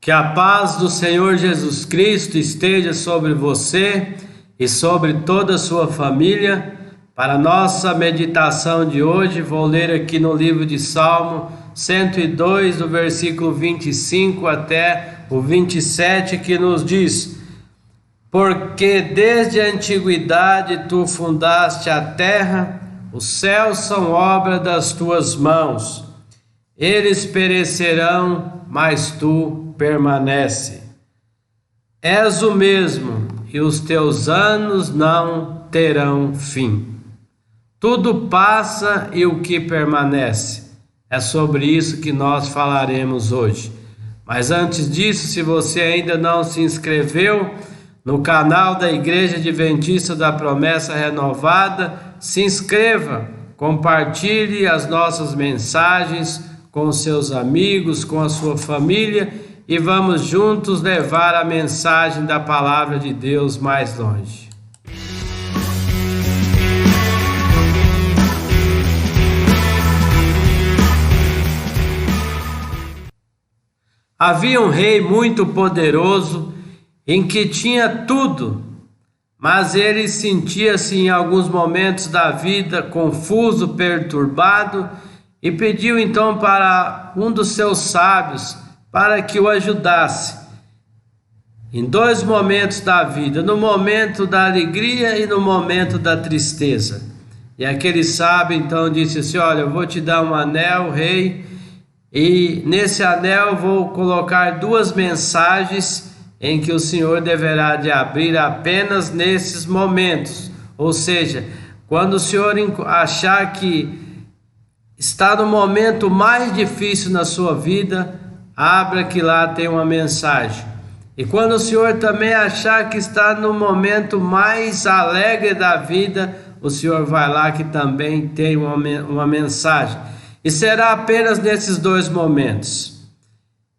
Que a paz do Senhor Jesus Cristo esteja sobre você e sobre toda a sua família. Para a nossa meditação de hoje, vou ler aqui no livro de Salmo 102, do versículo 25 até o 27, que nos diz: Porque desde a antiguidade tu fundaste a terra, os céus são obra das tuas mãos. Eles perecerão, mas tu permanece. És o mesmo, e os teus anos não terão fim. Tudo passa e o que permanece. É sobre isso que nós falaremos hoje. Mas antes disso, se você ainda não se inscreveu no canal da Igreja Adventista da Promessa Renovada, se inscreva, compartilhe as nossas mensagens com seus amigos, com a sua família, e vamos juntos levar a mensagem da Palavra de Deus mais longe. Havia um rei muito poderoso, em que tinha tudo, mas ele sentia-se em alguns momentos da vida confuso, perturbado, e pediu então para um dos seus sábios para que o ajudasse em dois momentos da vida, no momento da alegria e no momento da tristeza. E aquele sábio então disse assim: olha, eu vou te dar um anel, rei, e nesse anel eu vou colocar duas mensagens em que o Senhor deverá de abrir apenas nesses momentos. Ou seja, quando o Senhor achar que está no momento mais difícil na sua vida, abra que lá tem uma mensagem. E quando o Senhor também achar que está no momento mais alegre da vida, o Senhor vai lá que também tem uma mensagem. E será apenas nesses dois momentos.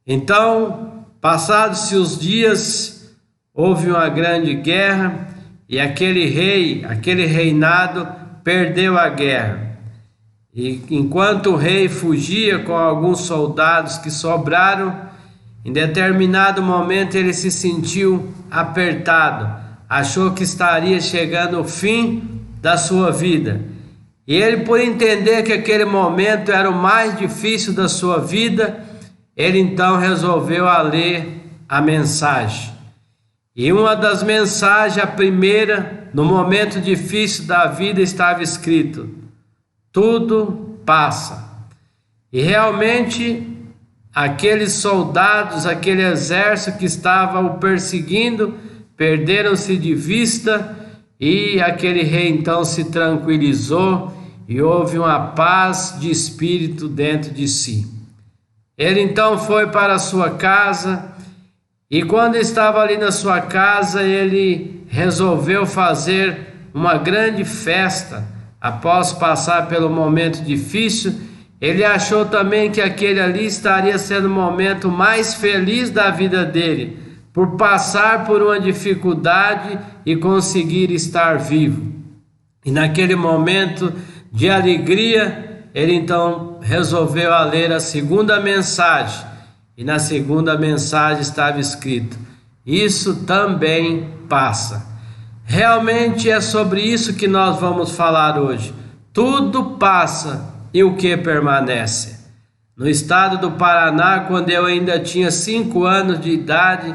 Então, passados-se os dias, houve uma grande guerra e aquele rei, aquele reinado, perdeu a guerra. E enquanto o rei fugia com alguns soldados que sobraram, em determinado momento ele se sentiu apertado, achou que estaria chegando o fim da sua vida. E ele, por entender que aquele momento era o mais difícil da sua vida, ele então resolveu ler a mensagem. E uma das mensagens, a primeira, no momento difícil da vida, estava escrito: tudo passa. E realmente aqueles soldados, aquele exército que estava o perseguindo, perderam-se de vista, e aquele rei então se tranquilizou e houve uma paz de espírito dentro de si. Ele então foi para a sua casa, e quando estava ali na sua casa, ele resolveu fazer uma grande festa. Após passar pelo momento difícil, ele achou também que aquele ali estaria sendo o momento mais feliz da vida dele, por passar por uma dificuldade e conseguir estar vivo. E naquele momento de alegria, ele então resolveu ler a segunda mensagem. E na segunda mensagem estava escrito: isso também passa. Realmente é sobre isso que nós vamos falar hoje. Tudo passa e o que permanece. No estado do Paraná, quando eu ainda tinha 5 anos de idade,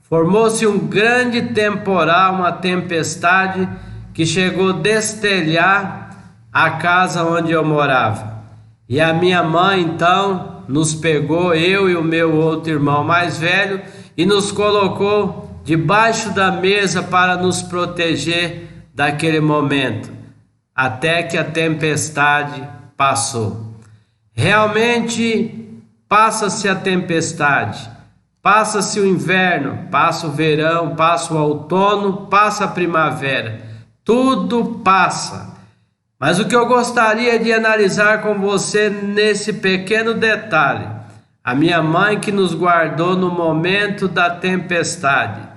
formou-se um grande temporal, uma tempestade que chegou a destelhar a casa onde eu morava. E a minha mãe então nos pegou, eu e o meu outro irmão mais velho, e nos colocou debaixo da mesa para nos proteger daquele momento, até que a tempestade passou. Realmente passa-se a tempestade, passa-se o inverno, passa o verão, passa o outono, passa a primavera, tudo passa. Mas o que eu gostaria de analisar com você nesse pequeno detalhe: a minha mãe que nos guardou no momento da tempestade.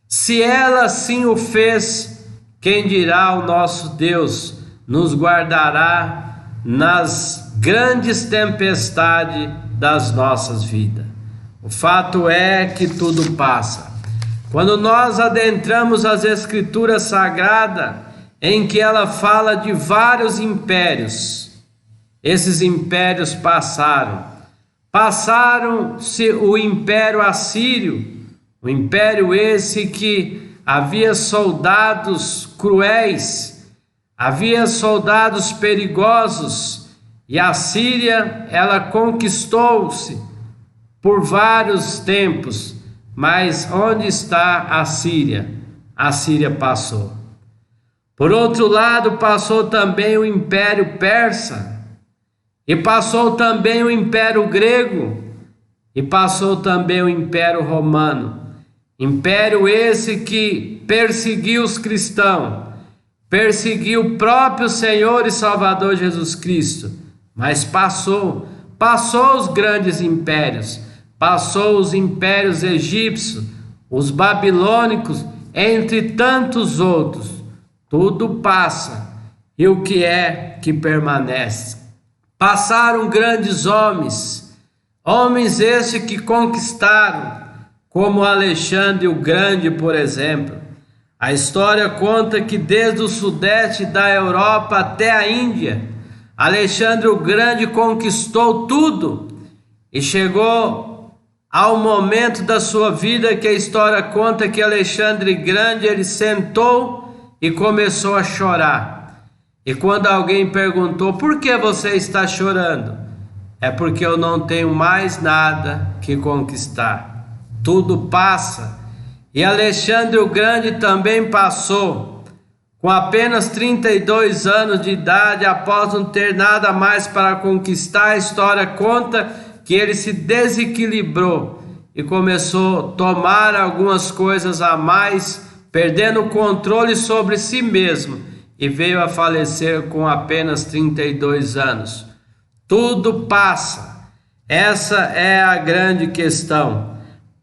Se ela assim o fez, quem dirá o nosso Deus nos guardará nas grandes tempestades das nossas vidas. O fato é que tudo passa. Quando nós adentramos as Escrituras Sagradas, em que ela fala de vários impérios, esses impérios passaram. Passaram-se o Império Assírio, o império esse que havia soldados cruéis, havia soldados perigosos, e a Síria, ela conquistou-se por vários tempos, mas onde está a Síria? A Síria passou. Por outro lado, passou também o Império Persa, e passou também o Império Grego, e passou também o Império Romano. Império esse que perseguiu os cristãos, perseguiu o próprio Senhor e Salvador Jesus Cristo, mas passou os grandes impérios, passou os impérios egípcios, os babilônicos, entre tantos outros. Tudo passa, e o que é que permanece? Passaram grandes homens esses que conquistaram, como Alexandre o Grande, por exemplo. A história conta que desde o sudeste da Europa até a Índia, Alexandre o Grande conquistou tudo, e chegou ao momento da sua vida que a história conta que Alexandre Grande, ele sentou e começou a chorar. E quando alguém perguntou: por que você está chorando? É porque eu não tenho mais nada que conquistar. Tudo passa. E Alexandre o Grande também passou. Com apenas 32 anos de idade, após não ter nada mais para conquistar, a história conta que ele se desequilibrou e começou a tomar algumas coisas a mais, perdendo o controle sobre si mesmo, e veio a falecer com apenas 32 anos. Tudo passa. Essa é a grande questão.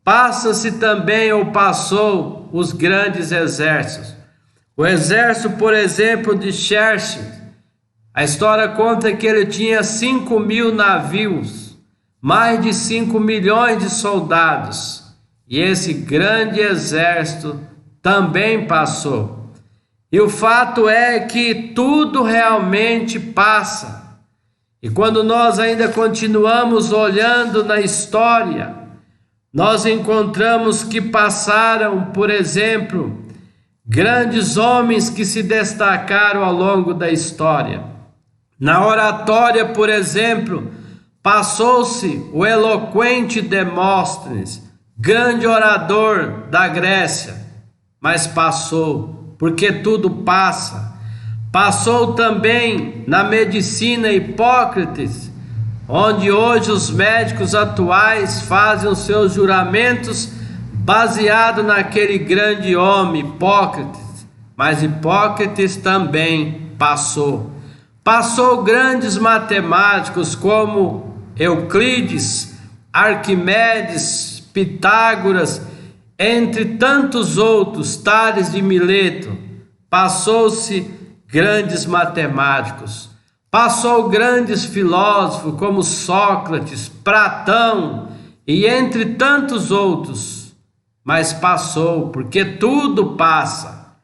Passa-se também ou passou os grandes exércitos. O exército, por exemplo, de Xerxes, a história conta que ele tinha 5.000 navios, mais de 5 milhões de soldados, e esse grande exército também passou. E o fato é que tudo realmente passa. E quando nós ainda continuamos olhando na história, nós encontramos que passaram, por exemplo, grandes homens que se destacaram ao longo da história. Na oratória, por exemplo, passou-se o eloquente Demóstenes, grande orador da Grécia, mas passou, porque tudo passa. Passou também na medicina Hipócrates, onde hoje os médicos atuais fazem os seus juramentos baseado naquele grande homem, Hipócrates. Mas Hipócrates também passou. Passou grandes matemáticos como Euclides, Arquimedes, Pitágoras, entre tantos outros, Tales de Mileto. Passou-se grandes matemáticos. Passou grandes filósofos como Sócrates, Platão e entre tantos outros. Mas passou, porque tudo passa.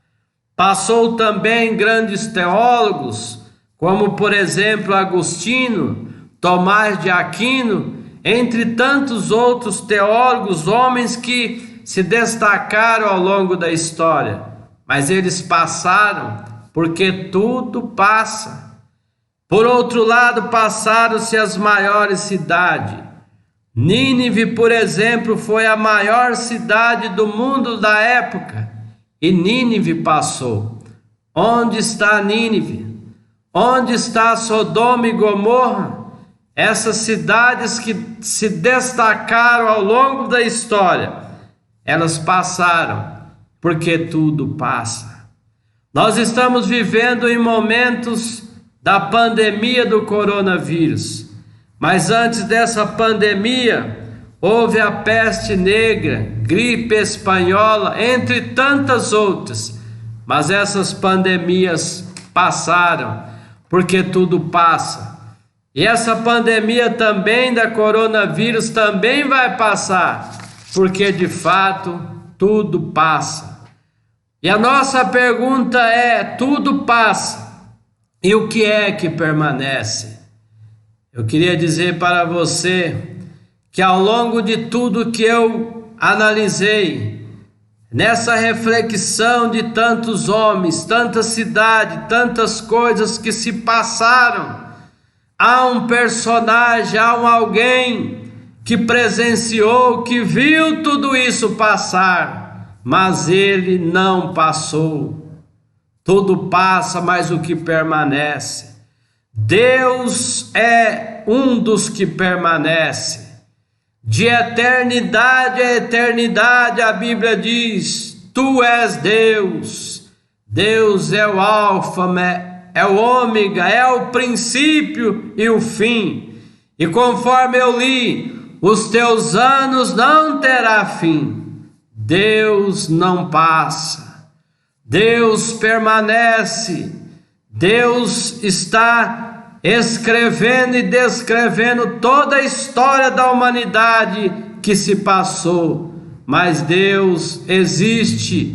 Passou também grandes teólogos, como por exemplo Agostinho, Tomás de Aquino, entre tantos outros teólogos, homens que se destacaram ao longo da história. Mas eles passaram, porque tudo passa. Por outro lado, passaram-se as maiores cidades. Nínive, por exemplo, foi a maior cidade do mundo da época, e Nínive passou. Onde está Nínive? Onde está Sodoma e Gomorra? Essas cidades que se destacaram ao longo da história, elas passaram, porque tudo passa. Nós estamos vivendo em momentos da pandemia do coronavírus. Mas antes dessa pandemia, houve a peste negra, gripe espanhola, entre tantas outras. Mas essas pandemias passaram, porque tudo passa. E essa pandemia também da coronavírus também vai passar, porque de fato tudo passa. E a nossa pergunta é: tudo passa, e o que é que permanece? Eu queria dizer para você que ao longo de tudo que eu analisei, nessa reflexão de tantos homens, tanta cidade, tantas coisas que se passaram, há um personagem, há alguém que presenciou, que viu tudo isso passar, mas ele não passou. Tudo passa, mas o que permanece? Deus é um dos que permanece. De eternidade a eternidade, a Bíblia diz: Tu és Deus. Deus é o alfa, é o ômega, é o princípio e o fim. E conforme eu li, os teus anos não terá fim. Deus não passa. Deus permanece. Deus está escrevendo e descrevendo toda a história da humanidade que se passou, mas Deus existe,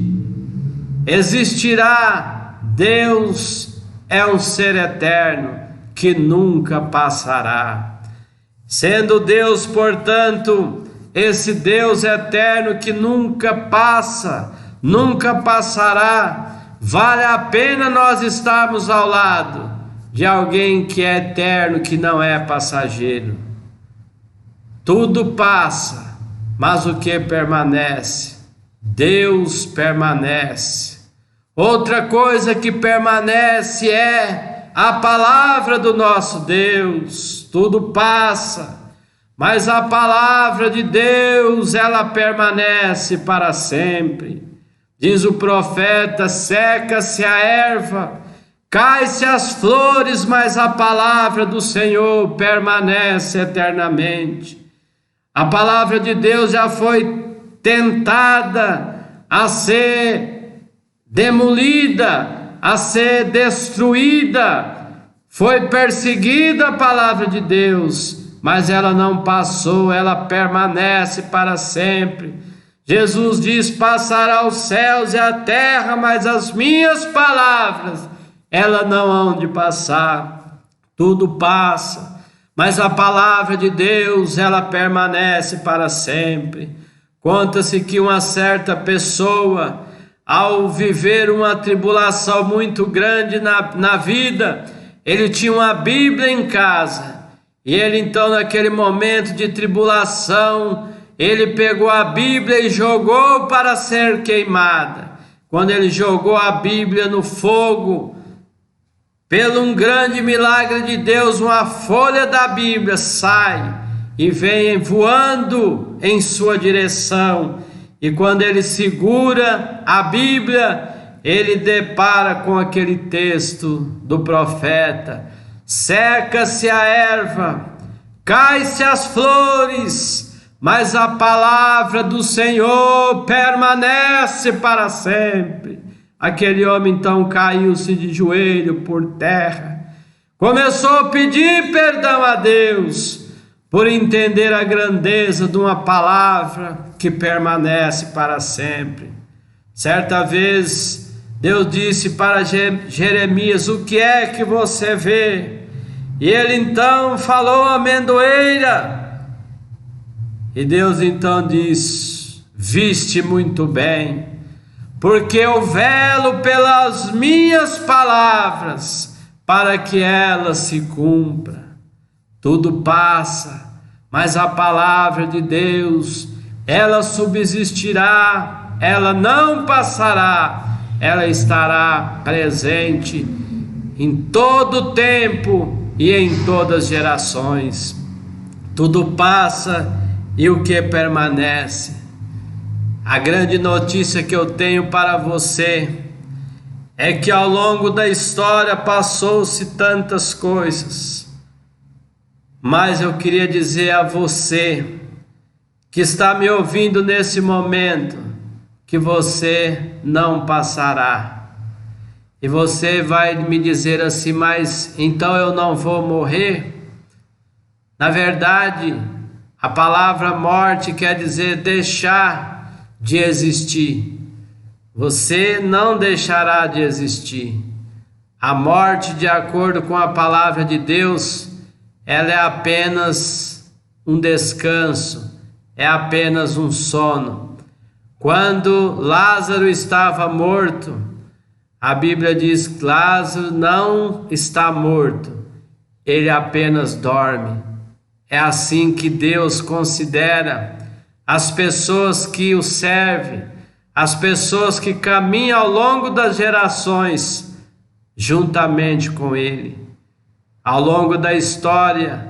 existirá. Deus é um ser eterno que nunca passará. Sendo Deus, portanto, esse Deus eterno que nunca passa, nunca passará, vale a pena nós estarmos ao lado de alguém que é eterno, que não é passageiro. Tudo passa, mas o que permanece? Deus permanece. Outra coisa que permanece é a palavra do nosso Deus. Tudo passa, mas a palavra de Deus, ela permanece para sempre. Diz o profeta: seca-se a erva, cai-se as flores, mas a palavra do Senhor permanece eternamente. A palavra de Deus já foi tentada a ser demolida, a ser destruída. Foi perseguida a palavra de Deus, mas ela não passou, ela permanece para sempre. Jesus diz: passará os céus e a terra, mas as minhas palavras ela não hão de passar. Tudo passa, mas a palavra de Deus, ela permanece para sempre. Conta-se que uma certa pessoa, ao viver uma tribulação muito grande na vida, ele tinha uma Bíblia em casa, e ele então, naquele momento de tribulação, ele pegou a Bíblia e jogou para ser queimada. Quando ele jogou a Bíblia no fogo, pelo um grande milagre de Deus, uma folha da Bíblia sai e vem voando em sua direção. E quando ele segura a Bíblia, ele depara com aquele texto do profeta: seca-se a erva, cai-se as flores, mas a palavra do Senhor permanece para sempre. Aquele homem então caiu-se de joelho por terra, começou a pedir perdão a Deus por entender a grandeza de uma palavra que permanece para sempre. Certa vez Deus disse para Jeremias: o que é que você vê? E ele então falou: amendoeira. E Deus então diz: viste muito bem, porque eu velo pelas minhas palavras, para que elas se cumpram. Tudo passa, mas a palavra de Deus, ela subsistirá, ela não passará, ela estará presente em todo tempo e em todas as gerações. Tudo passa, e o que permanece? A grande notícia que eu tenho para você é que ao longo da história passou-se tantas coisas, mas eu queria dizer a você que está me ouvindo nesse momento, que você não passará. E você vai me dizer assim: mas então eu não vou morrer? Na verdade, a palavra morte quer dizer deixar de existir. Você não deixará de existir. A morte, de acordo com a palavra de Deus, ela é apenas um descanso, é apenas um sono. Quando Lázaro estava morto, a Bíblia diz que Lázaro não está morto, ele apenas dorme. É assim que Deus considera as pessoas que o servem, as pessoas que caminham ao longo das gerações juntamente com ele. Ao longo da história,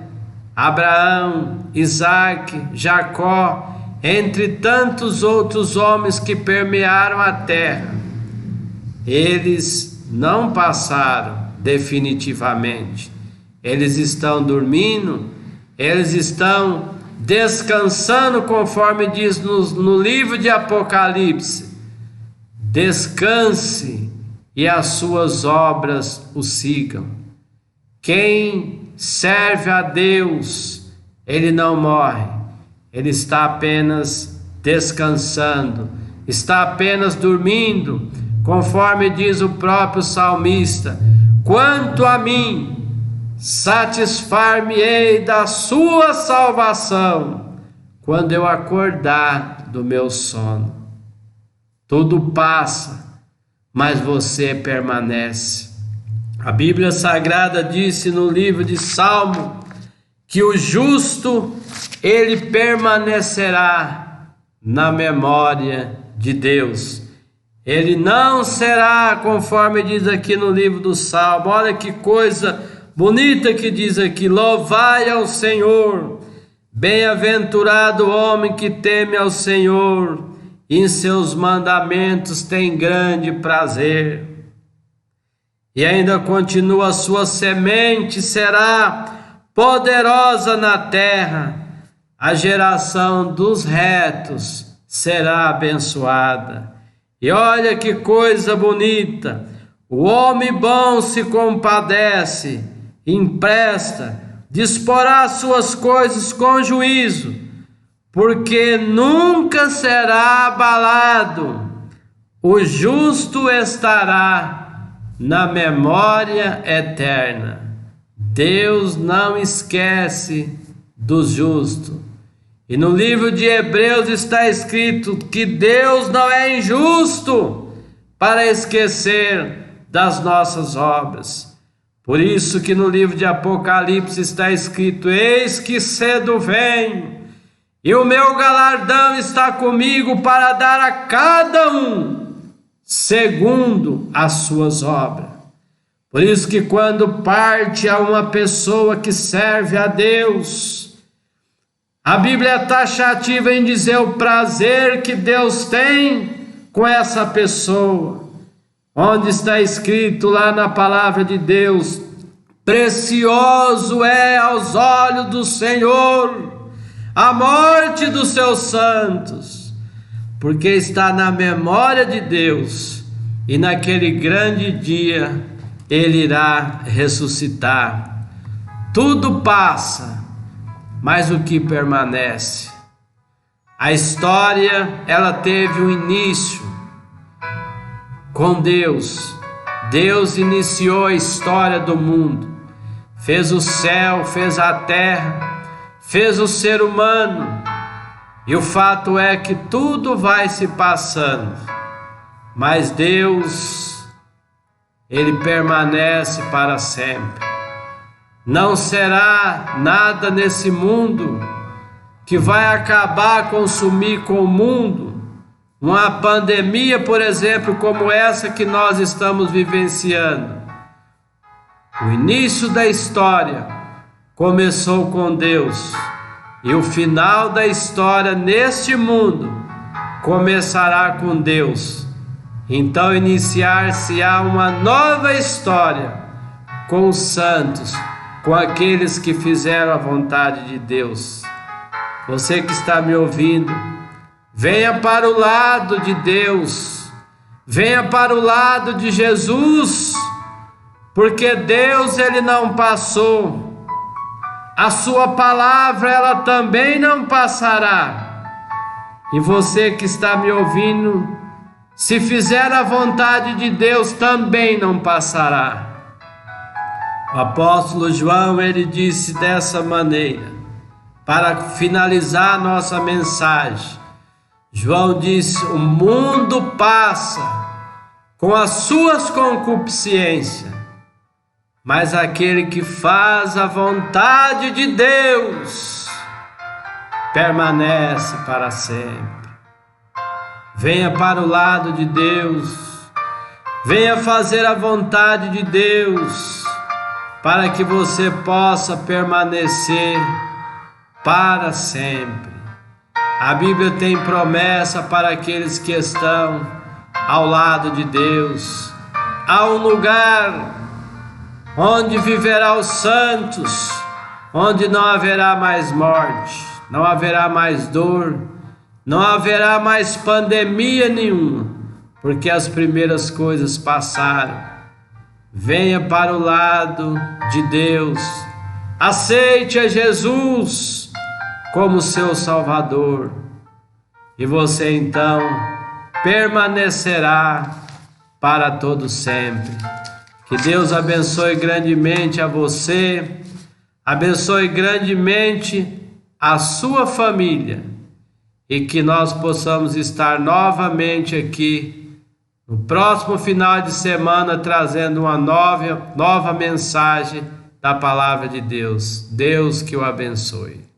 Abraão, Isaque, Jacó, entre tantos outros homens que permearam a terra, eles não passaram definitivamente. Eles estão dormindo, eles estão descansando, conforme diz no livro de Apocalipse. Descanse e as suas obras o sigam. Quem serve a Deus, ele não morre, ele está apenas descansando, está apenas dormindo, conforme diz o próprio salmista: quanto a mim, satisfar-me-ei da sua salvação, quando eu acordar do meu sono. Tudo passa, mas você permanece. A Bíblia Sagrada disse no livro de Salmo que o justo, ele permanecerá na memória de Deus. Ele não será, conforme diz aqui no livro do Salmo. Olha que coisa bonita que diz aqui: louvai ao Senhor, bem-aventurado o homem que teme ao Senhor, e em seus mandamentos tem grande prazer. E ainda continua: a sua semente será poderosa na terra, a geração dos retos será abençoada. E olha que coisa bonita: o homem bom se compadece, empresta, disporá suas coisas com juízo, porque nunca será abalado. O justo estará na memória eterna. Deus não esquece do justo. E no livro de Hebreus está escrito que Deus não é injusto para esquecer das nossas obras. Por isso que no livro de Apocalipse está escrito: eis que cedo venho, e o meu galardão está comigo para dar a cada um segundo as suas obras. Por isso que quando parte a uma pessoa que serve a Deus, a Bíblia é taxativa em dizer o prazer que Deus tem com essa pessoa. Onde está escrito lá na palavra de Deus: precioso é aos olhos do Senhor a morte dos seus santos, porque está na memória de Deus, e naquele grande dia ele irá ressuscitar. Tudo passa, mas o que permanece? A história, ela teve um início com Deus. Deus iniciou a história do mundo, fez o céu, fez a terra, fez o ser humano, e o fato é que tudo vai se passando, mas Deus, ele permanece para sempre. Não será nada nesse mundo que vai acabar, consumir com o mundo. Uma pandemia, por exemplo, como essa que nós estamos vivenciando. O início da história começou com Deus, e o final da história neste mundo começará com Deus. Então iniciar-se-á uma nova história com os santos, com aqueles que fizeram a vontade de Deus. Você que está me ouvindo, venha para o lado de Deus, venha para o lado de Jesus, porque Deus, ele não passou a sua palavra ela também não passará. E você que está me ouvindo, se fizer a vontade de Deus, também não passará. O apóstolo João, ele disse dessa maneira, para finalizar a nossa mensagem. João disse: o mundo passa com as suas concupiscências, mas aquele que faz a vontade de Deus permanece para sempre. Venha para o lado de Deus, venha fazer a vontade de Deus, para que você possa permanecer para sempre. A Bíblia tem promessa para aqueles que estão ao lado de Deus. Há um lugar onde viverá os santos, onde não haverá mais morte, não haverá mais dor, não haverá mais pandemia nenhuma, porque as primeiras coisas passaram. Venha para o lado de Deus, aceite a Jesus como seu Salvador, e você então permanecerá para todo sempre. Que Deus abençoe grandemente a você, abençoe grandemente a sua família, e que nós possamos estar novamente aqui no próximo final de semana trazendo uma nova mensagem da palavra de Deus. Deus que o abençoe.